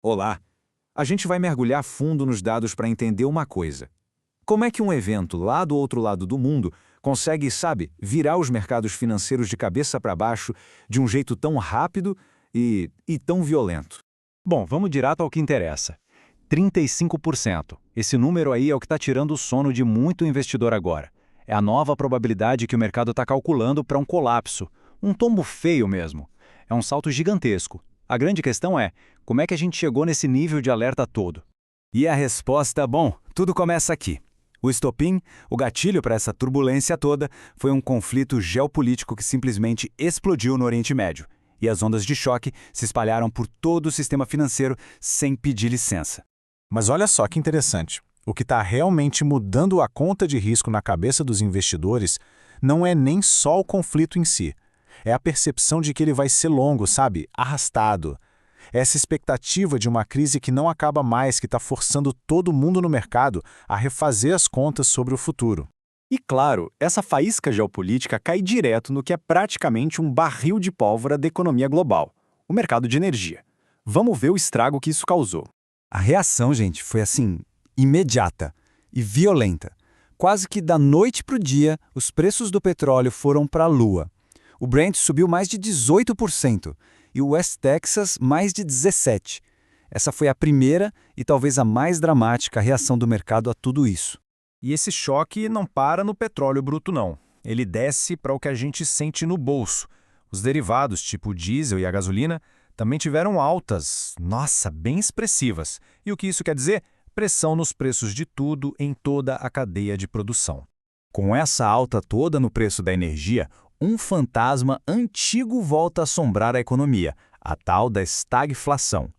Olá! A gente vai mergulhar fundo nos dados para entender uma coisa. Como é que um evento lá do outro lado do mundo consegue, sabe, virar os mercados financeiros de cabeça para baixo de um jeito tão rápido e tão violento? Bom, vamos direto ao que interessa. 35%. Esse número aí é o que está tirando o sono de muito investidor agora. É a nova probabilidade que o mercado está calculando para um colapso. Um tombo feio mesmo. É um salto gigantesco. A grande questão é, como é que a gente chegou nesse nível de alerta todo? E a resposta, bom, tudo começa aqui. O estopim, o gatilho para essa turbulência toda, foi um conflito geopolítico que simplesmente explodiu no Oriente Médio. E as ondas de choque se espalharam por todo o sistema financeiro sem pedir licença. Mas olha só que interessante. O que está realmente mudando a conta de risco na cabeça dos investidores não é nem só o conflito em si. É a percepção de que ele vai ser longo, sabe? Arrastado. Essa expectativa de uma crise que não acaba mais, que está forçando todo mundo no mercado a refazer as contas sobre o futuro. E claro, essa faísca geopolítica cai direto no que é praticamente um barril de pólvora da economia global, o mercado de energia. Vamos ver o estrago que isso causou. A reação, gente, foi assim, imediata e violenta. Quase que da noite para o dia, os preços do petróleo foram para a lua. O Brent subiu mais de 18% e o West Texas mais de 17%. Essa foi a primeira e talvez a mais dramática reação do mercado a tudo isso. E esse choque não para no petróleo bruto, não. Ele desce para o que a gente sente no bolso. Os derivados, tipo o diesel e a gasolina, também tiveram altas, nossa, bem expressivas. E o que isso quer dizer? Pressão nos preços de tudo em toda a cadeia de produção. Com essa alta toda no preço da energia, um fantasma antigo volta a assombrar a economia, a tal da estagflação.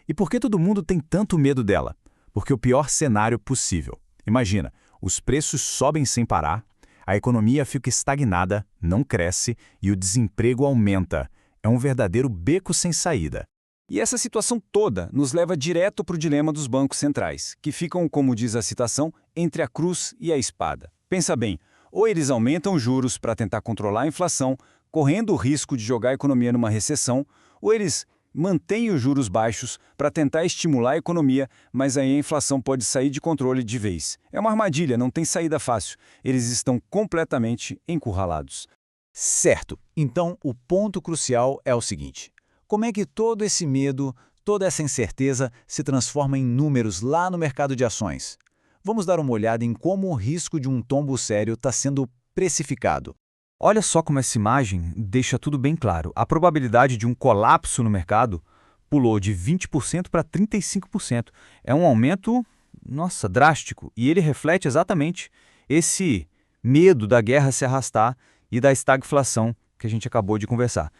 E por que todo mundo tem tanto medo dela? Porque o pior cenário possível. Imagina, os preços sobem sem parar, a economia fica estagnada, não cresce e o desemprego aumenta. É um verdadeiro beco sem saída. E essa situação toda nos leva direto para o dilema dos bancos centrais, que ficam, como diz a citação, entre a cruz e a espada. Pensa bem, ou eles aumentam juros para tentar controlar a inflação, correndo o risco de jogar a economia numa recessão, ou eles mantêm os juros baixos para tentar estimular a economia, mas aí a inflação pode sair de controle de vez. É uma armadilha, não tem saída fácil. Eles estão completamente encurralados. Certo. Então, o ponto crucial é o seguinte. Como é que todo esse medo, toda essa incerteza se transforma em números lá no mercado de ações? Vamos dar uma olhada em como o risco de um tombo sério está sendo precificado. Olha só como essa imagem deixa tudo bem claro. A probabilidade de um colapso no mercado pulou de 20% para 35%. É um aumento, nossa, drástico. E ele reflete exatamente esse medo da guerra se arrastar e da estagflação que a gente acabou de conversar.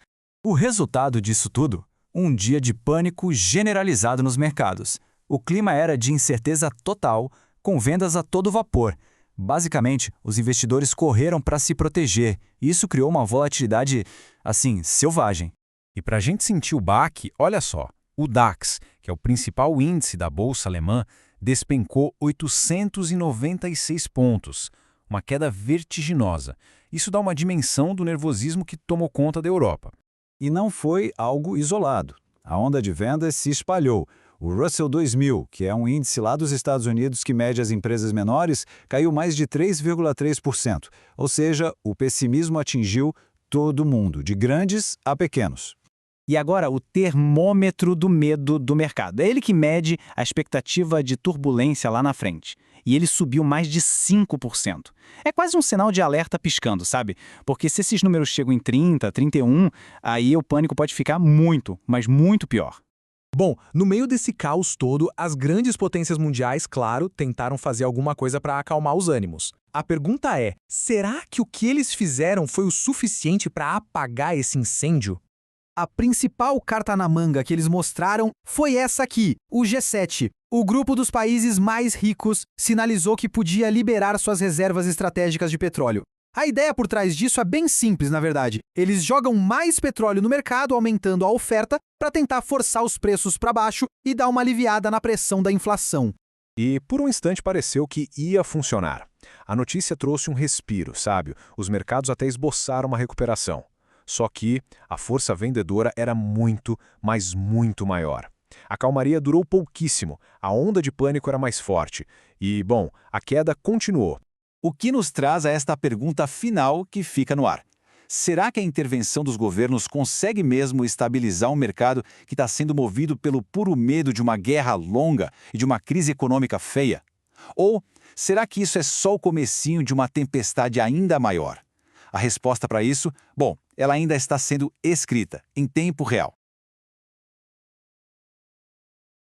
O resultado disso tudo? Um dia de pânico generalizado nos mercados. O clima era de incerteza total, com vendas a todo vapor. Basicamente, os investidores correram para se proteger, e isso criou uma volatilidade, assim, selvagem. E para a gente sentir o baque, olha só, o DAX, que é o principal índice da bolsa alemã, despencou 896 pontos, uma queda vertiginosa. Isso dá uma dimensão do nervosismo que tomou conta da Europa. E não foi algo isolado. A onda de vendas se espalhou. O Russell 2000, que é um índice lá dos Estados Unidos que mede as empresas menores, caiu mais de 3,3%. Ou seja, o pessimismo atingiu todo mundo, de grandes a pequenos. E agora o termômetro do medo do mercado. É ele que mede a expectativa de turbulência lá na frente. E ele subiu mais de 5%. É quase um sinal de alerta piscando, sabe? Porque se esses números chegam em 30, 31, aí o pânico pode ficar muito, mas muito pior. Bom, no meio desse caos todo, as grandes potências mundiais, claro, tentaram fazer alguma coisa para acalmar os ânimos. A pergunta é, será que o que eles fizeram foi o suficiente para apagar esse incêndio? A principal carta na manga que eles mostraram foi essa aqui, o G7. O grupo dos países mais ricos sinalizou que podia liberar suas reservas estratégicas de petróleo. A ideia por trás disso é bem simples, na verdade. Eles jogam mais petróleo no mercado, aumentando a oferta, para tentar forçar os preços para baixo e dar uma aliviada na pressão da inflação. E por um instante pareceu que ia funcionar. A notícia trouxe um respiro, sabe? Os mercados até esboçaram uma recuperação. Só que a força vendedora era muito, mas muito maior. A calmaria durou pouquíssimo, a onda de pânico era mais forte. E, bom, a queda continuou. O que nos traz a esta pergunta final que fica no ar. Será que a intervenção dos governos consegue mesmo estabilizar um mercado que está sendo movido pelo puro medo de uma guerra longa e de uma crise econômica feia? Ou será que isso é só o comecinho de uma tempestade ainda maior? A resposta para isso, bom, ela ainda está sendo escrita, em tempo real.